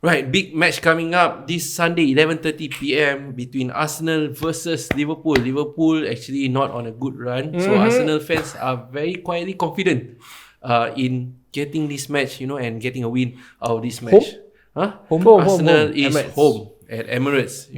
Right, big match coming up this Sunday, 11:30 p.m. between Arsenal versus Liverpool. Liverpool actually not on a good run, so Arsenal fans are very quietly confident in getting this match, and getting a win out of this match. Arsenal is Emirates. home at Emirates.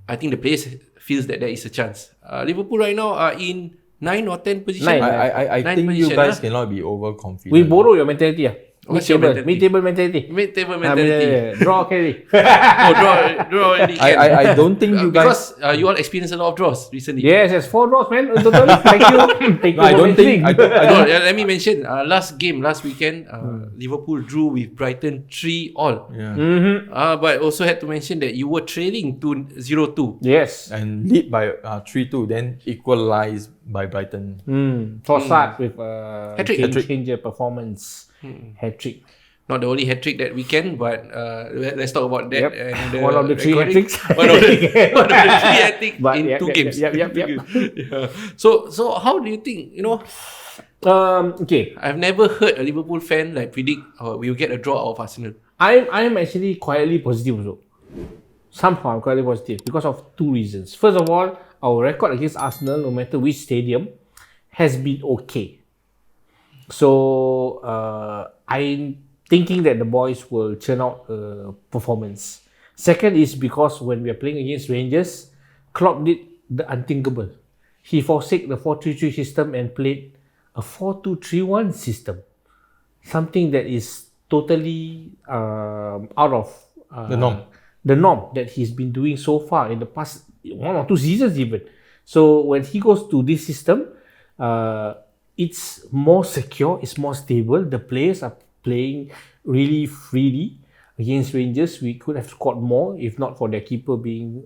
I think the players feels that there is a chance. Liverpool right now are in 9 or 10 position. I think position, you guys cannot be overconfident. We borrow your mentality. What's your mentality? Mid-table mentality. Mid-table mentality. Draw carry. Draw in the end. I don't think you guys... Because you all experienced a lot of draws recently. Yes, 4 draws, man. In total. Thank you. Thank you. I don't think... Let me mention, last weekend, Liverpool drew with Brighton 3-3. Yeah. But also had to mention that you were trailing 0-2. Yes. And lead by 3-2, then equalized by Brighton. Trossard with Hat-trick. changer performance. Hat-trick. Not the only hat-trick that weekend, but let's talk about that. Yep. And One of the 3 hat-tricks. one of the 3 hat-tricks in 2 games. Yep. Yeah. So how do you think, Okay. I've never heard a Liverpool fan predict we'll get a draw out of Arsenal. I'm actually quietly positive also. Somehow I'm quietly positive because of 2 reasons. First of all, our record against Arsenal, no matter which stadium, has been okay. So I'm thinking that the boys will churn out a performance. Second is because when we are playing against Rangers, Klopp did the unthinkable. He forsake the 4-3-3 system and played a 4-2-3-1 system. Something that is totally out of the norm that he's been doing so far in the past 1 or 2 seasons even. So when he goes to this system, it's more secure, it's more stable. The players are playing really freely. Against Rangers, we could have scored more if not for their keeper being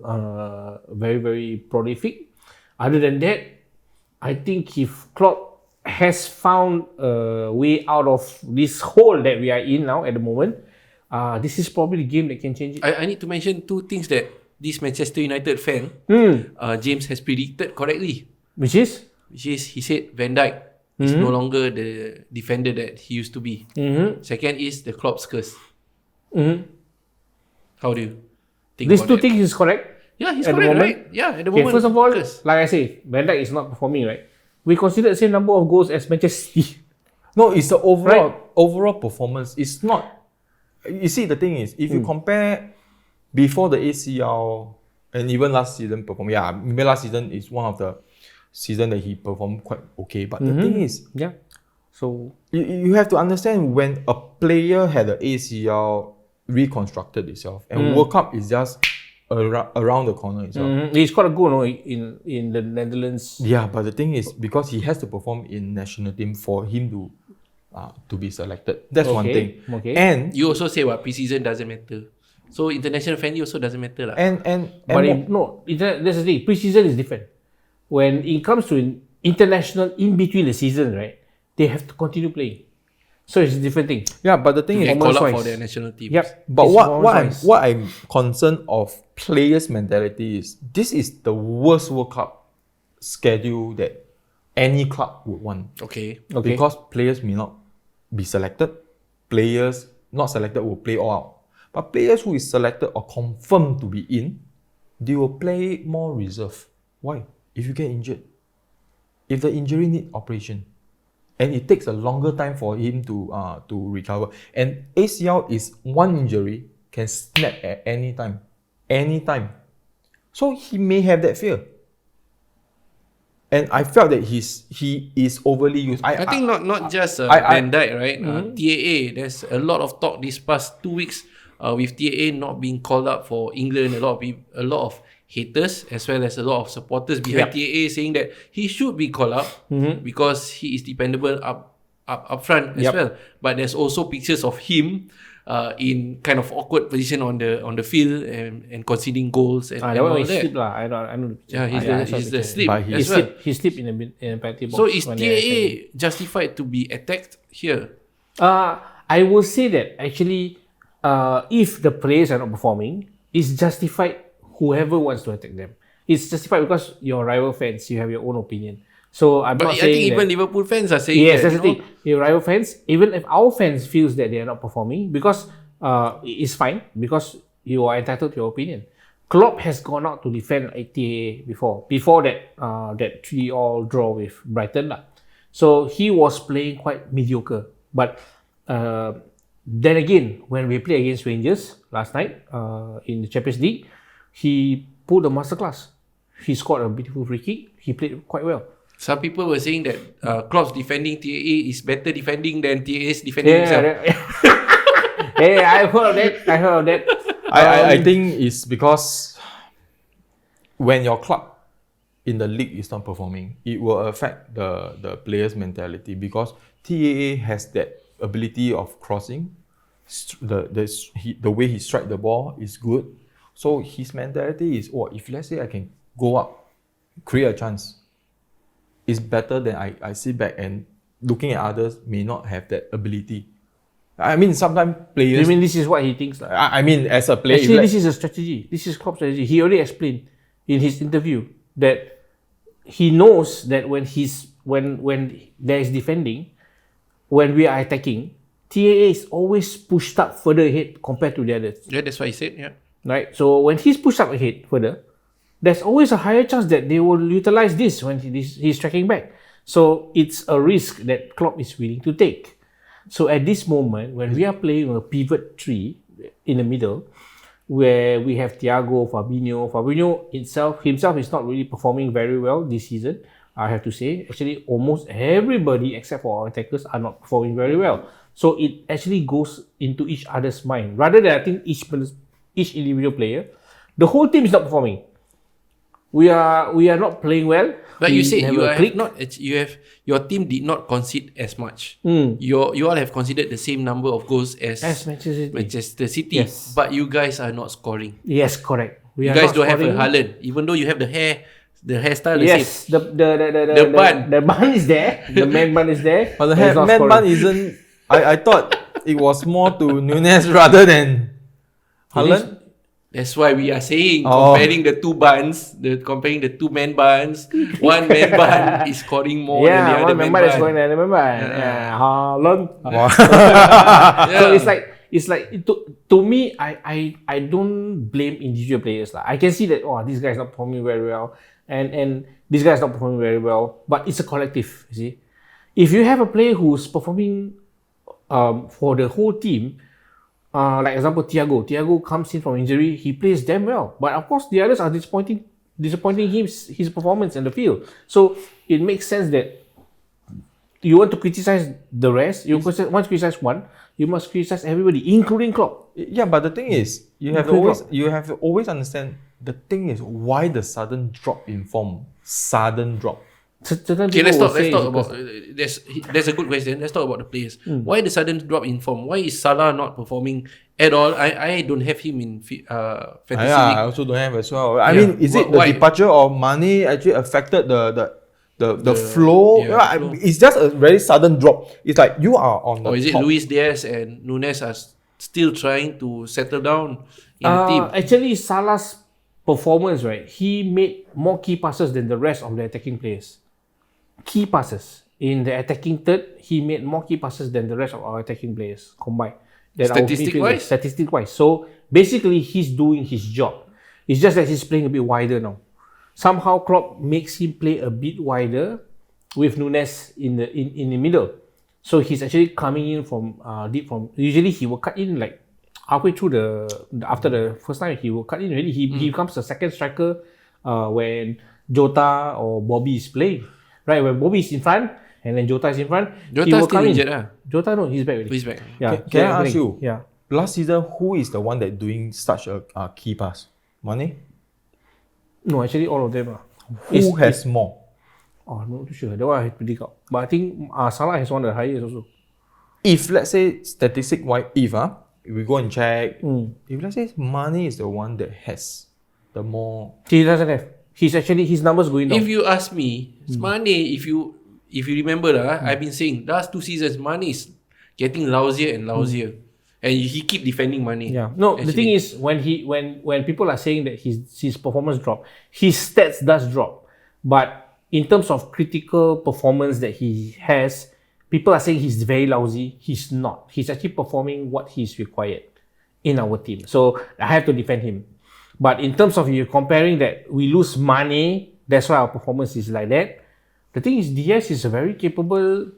very, very prolific. Other than that, I think if Klopp has found a way out of this hole that we are in now at the moment, this is probably the game that can change it. I need to mention 2 things that this Manchester United fan, James, has predicted correctly. Which is, he said Van Dijk is no longer the defender that he used to be. Second is the Klopp's curse. How do you think these about 2 things is correct? Yeah, he's at correct, the moment. right? Yeah, at the Okay, moment. first of all, curse. like I say, Van Dijk is not performing, right? We consider the same number of goals as Manchester City. No, it's the overall performance. It's not... You see, the thing is, if you compare before the ACL and even last season performance, maybe last season is one of the season that he performed quite okay. But the thing is, so you have to understand when a player had the ACL reconstructed itself and World Cup is just around the corner itself. He scored a goal in the Netherlands. Yeah, but the thing is, because he has to perform in national team for him to be selected. That's one thing. Okay. And you also say pre-season doesn't matter. So international friendly also doesn't matter. That's the thing. Pre-season is different. When it comes to international in between the season, right, they have to continue playing. So it's a different thing. Yeah, but the thing they is, call up for their national teams. Yep. But what I'm concerned of players' mentality is this is the worst World Cup schedule that any club would want. Okay. Because players may not be selected. Players not selected will play all out. But players who is selected or confirmed to be in, they will play more reserve. Why? If you get injured, if the injury need operation, and it takes a longer time for him to recover, and ACL is one injury can snap at any time, so he may have that fear. And I felt that he is overly used. I think not just Van Dijk, right? TAA, there's a lot of talk this past 2 weeks with TAA not being called up for England. A lot of haters as well as a lot of supporters behind TAA saying that he should be called up because he is dependable up front as well. But there's also pictures of him in kind of awkward position on the field and conceding goals and all that. Sleep lah. I know. Yeah, he's the sleep as well. He sleep in a penalty box. So is TAA justified to be attacked here? I will say that actually, if the players are not performing, it's justified. Whoever wants to attack them, it's justified because you're rival fans. You have your own opinion. So I'm not saying. But I think even Liverpool fans are saying yes, that's the thing. Your rival fans, even if our fans feels that they are not performing, because it's fine because you are entitled to your opinion. Klopp has gone out to defend TAA before that that 3-3 draw with Brighton lah. So he was playing quite mediocre. But then again, when we play against Rangers last night in the Champions League, he pulled a masterclass. He scored a beautiful free kick. He played quite well. Some people were saying that Klopp's defending TAA is better defending than TAA's defending himself. Yeah, I heard of that. I think it's because when your club in the league is not performing, it will affect the players' mentality because TAA has that ability of crossing. The way he strike the ball is good. So his mentality is, if let's say I can go up, create a chance, it's better than I sit back and looking at others may not have that ability. I mean, sometimes players... You mean this is what he thinks? I mean, as a player... Actually, this is a strategy. This is Klopp's strategy. He already explained in his interview that he knows that when there is defending, when we are attacking, TAA is always pushed up further ahead compared to the others. Yeah, that's what he said, yeah. Right? So when he's pushed up ahead further, there's always a higher chance that they will utilize this when he's tracking back. So it's a risk that Klopp is willing to take. So at this moment, when we are playing a pivot 3 in the middle, where we have Thiago, Fabinho himself is not really performing very well this season, I have to say. Actually, almost everybody except for our attackers are not performing very well. So it actually goes into each other's mind. Rather than I think each individual player, the whole team is not performing. We are not playing well. But you said your team did not concede as much. You all have conceded the same number of goals as Manchester City. Yes. But you guys are not scoring. Yes, correct. You guys don't have a Haaland, even though you have the hairstyle. Yes, the bun is there. The man bun is there. But the man bun isn't. I thought it was more to Nunes rather than Haaland. That's why we are saying comparing the two buns, comparing the two man buns. One man bun is scoring more than the other man bun. Is scoring than the man bun. Haaland. So it's like to me, I don't blame individual players lah. I can see that this guy is not performing very well, and this guy is not performing very well. But it's a collective. You see, if you have a player who's performing for the whole team. Like example, Thiago comes in from injury, he plays damn well. But of course, the others are disappointing his performance in the field. So it makes sense that you want to criticize the rest. You want to criticize one, you must criticize everybody, including Klopp. Yeah, but the thing is, you have to always understand the thing is why the sudden drop in form. Okay, let's talk about there's a good question. Let's talk about the players. Why the sudden drop in form? Why is Salah not performing at all? I don't have him in fantasy league. I also don't have as well. I mean, is it the departure of Mane actually affected the flow? It's just a very sudden drop. It's like you are on the Or is it top. Luis Diaz and Nunes are still trying to settle down in the team? Actually, Salah's performance, right? He made more key passes than the rest of the attacking players. Key passes. In the attacking third, he made more key passes than the rest of our attacking players combined. Statistic-wise. So basically, he's doing his job. It's just that he's playing a bit wider now. Somehow, Klopp makes him play a bit wider with Nunes in the middle. So he's actually coming in from deep from. Usually, he will cut in like halfway through after the first time. He will cut in. Really, he becomes the second striker when Jota or Bobby is playing. Right, when Bobby is in front and then Jota is in front, Jota is still injured. Jota, no, he's back already. He's back. Yeah. Can I ask you? Yeah. Last season, who is the one that doing such a key pass? Mane? No, actually all of them. Who has more? I'm not too sure. That one I have to dig out. But I think Salah has one of the highest also. If let's say statistic-wise, if we go and check, if let's say Mane is the one that has the more... He doesn't have. He's actually, his numbers going down. If you ask me, Mane, if you remember, I've been saying last 2 seasons, Mane is getting lousier and lousier, and he keep defending Mane. Yeah. No, actually. The thing is, when people are saying that his performance drop, his stats does drop, but in terms of critical performance that he has, people are saying he's very lousy. He's not. He's actually performing what he's required. in our team. So I have to defend him. But in terms of you comparing that we lose money, that's why our performance is like that. The thing is, Diaz is a very capable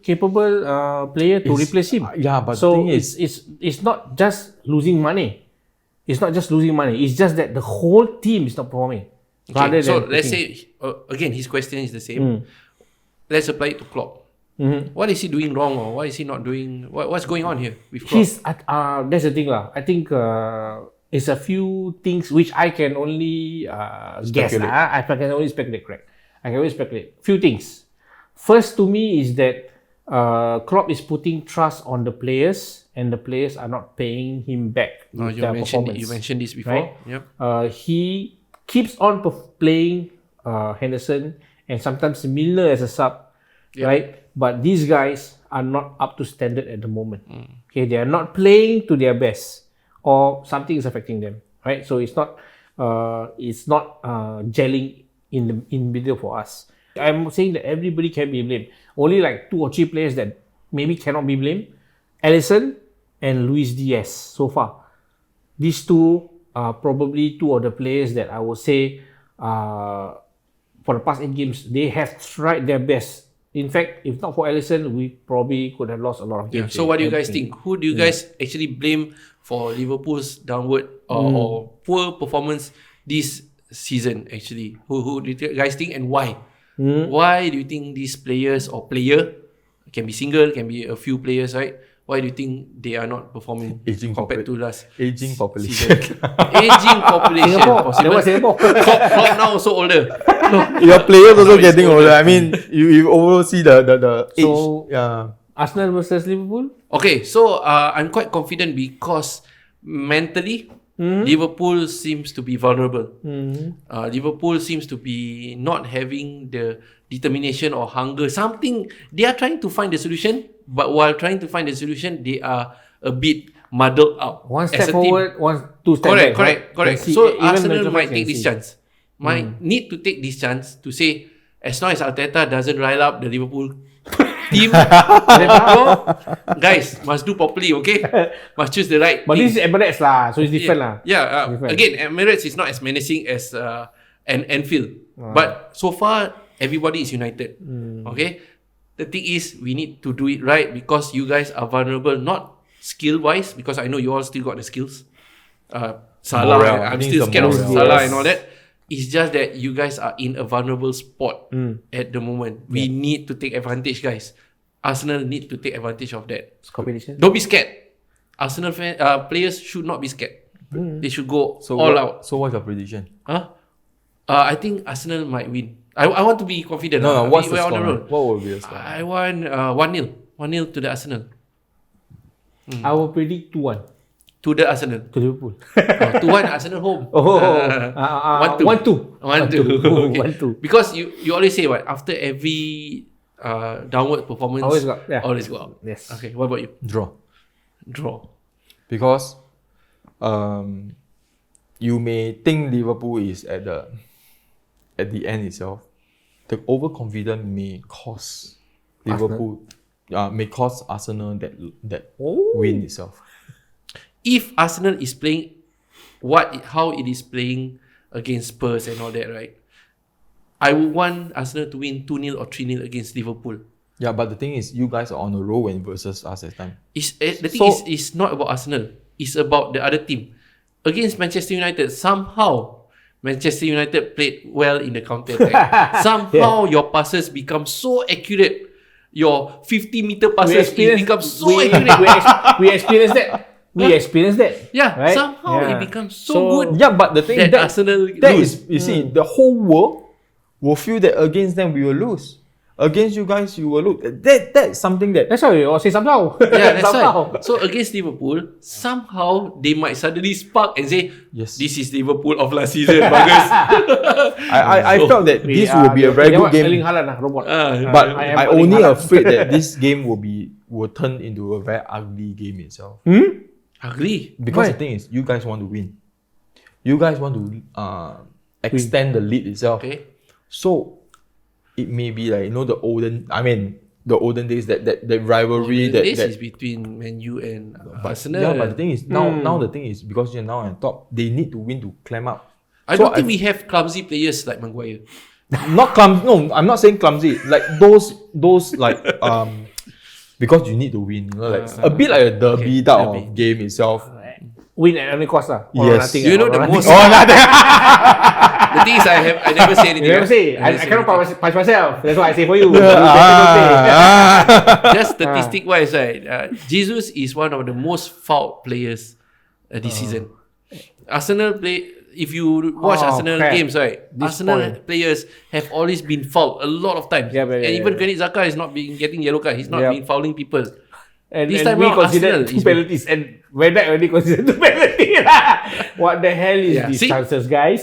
player to replace him. Yeah, but so the thing is, it's not just losing money. It's not just losing money. It's just that the whole team is not performing. Okay, so let's say again, his question is the same. Let's apply it to Klopp. What is he doing wrong, or what is he not doing? What's going on here with Klopp? That's the thing lah. I think it's a few things which I can only guess. I can only speculate. Correct. I can only speculate. Few things. First, to me, is that Klopp is putting trust on the players, and the players are not paying him back with their performance. You mentioned this before. Right? Yep. He keeps on playing Henderson and sometimes Milner as a sub, right? But these guys are not up to standard at the moment. Okay, they are not playing to their best, or something is affecting them, right? So it's not gelling in the middle for us. I'm saying that everybody can be blamed. Only like 2 or 3 players that maybe cannot be blamed: Alisson and Luis Diaz. So far, these two are probably 2 of the players that I would say for the past 8 games they have tried their best. In fact, if not for Alisson, we probably could have lost a lot of games. So what do you guys think? Who do you guys actually blame for Liverpool's downward or poor performance this season actually? Who do you guys think, and why? Why do you think these players or player, can be single, can be a few players, right? Why do you think they are not performing compared to last aging population? Aging population. Singapore. Klopp now also older. Your players also getting older. I mean, you overall see the age. So, Arsenal versus Liverpool? Okay, so I'm quite confident because mentally, Liverpool seems to be vulnerable. Liverpool seems to be not having the determination or hunger. Something, they are trying to find the solution, but while trying to find the solution, they are a bit muddled up. One step forward, 2 steps back. Correct. So Arsenal might take this chance. Might need to take this chance to say, as long as Arteta doesn't rile up the Liverpool team, guys, must do properly, okay? Must choose the right But team. this is Emirates lah, so it's different lah. Different. Again, Emirates is not as menacing as an Anfield. But so far, everybody is united. Okay? The thing is, we need to do it right because you guys are vulnerable, not skill-wise, because I know you all still got the skills. Salah, I'm still scared of Salah and all that. It's just that you guys are in a vulnerable spot at the moment. We need to take advantage, guys. Arsenal need to take advantage of that. Competition. Don't be scared. Arsenal players should not be scared. They should go all out. So what's your prediction? I think Arsenal might win. I want to be confident. No, what's the on the score? road. What will be the score? I want 1-0. 1-0 to the Arsenal. I will predict 2-1 To the Arsenal. to Liverpool. 2-1 Arsenal home. 1-2. 1-2. Okay. 1-2. Because you always say what? After every downward performance, always go out. Yes. Okay, what about you? Draw. Because you may think Liverpool is at the end itself. The overconfidence may cause Liverpool, may cause Arsenal that win itself. If Arsenal is playing how it is playing against Spurs and all that, right? I would want Arsenal to win 2-0 or 3-0 against Liverpool. Yeah, but the thing is, you guys are on a roll when versus us at time. The thing is, it's not about Arsenal. It's about the other team. Against Manchester United, somehow Manchester United played well in the counter-attack. Somehow your passes become so accurate. Your 50-meter passes become so accurate. We experienced that. Yeah, right? Somehow it becomes so good. Yeah, but the thing that Arsenal lose. You see, the whole world will feel that against them we will lose. Against you guys, you will lose. That's something that. That's why we all say somehow. Yeah, that's right. So against Liverpool, somehow they might suddenly spark and say, yes, this is Liverpool of last season, buggers. I felt that this will be a very good game. But I only afraid that this game will turn into a very ugly game itself. Ugly? Because the thing is, you guys want to win. You guys want to extend the lead itself. Okay. So it may be like, the olden, I mean, the olden days, that rivalry, This that is between Man U and but, Arsenal. yeah, but the thing is now the thing is, because you're now on top, they need to win to climb up. I don't think we have clumsy players like Maguire. Not clumsy. No, I'm not saying clumsy. Like those like because you need to win. You know, like a bit like a derby type of game itself. Win at any cost lah. Yes. Nothing. You know the most. nothing. The thing is, I never say anything. You never say. I cannot punch myself. That's why I say for you. Just statistic wise, right? Jesus is one of the most fouled players this season. Arsenal play. If you watch Arsenal games, right? Arsenal players have always been fouled a lot of times. Yeah, and even Granit Xhaka is not being getting yellow card. He's not been fouling people. And this and time we around, considered Arsenal 2 penalties, and when that only considered 2 penalties. What the hell is these chances, guys?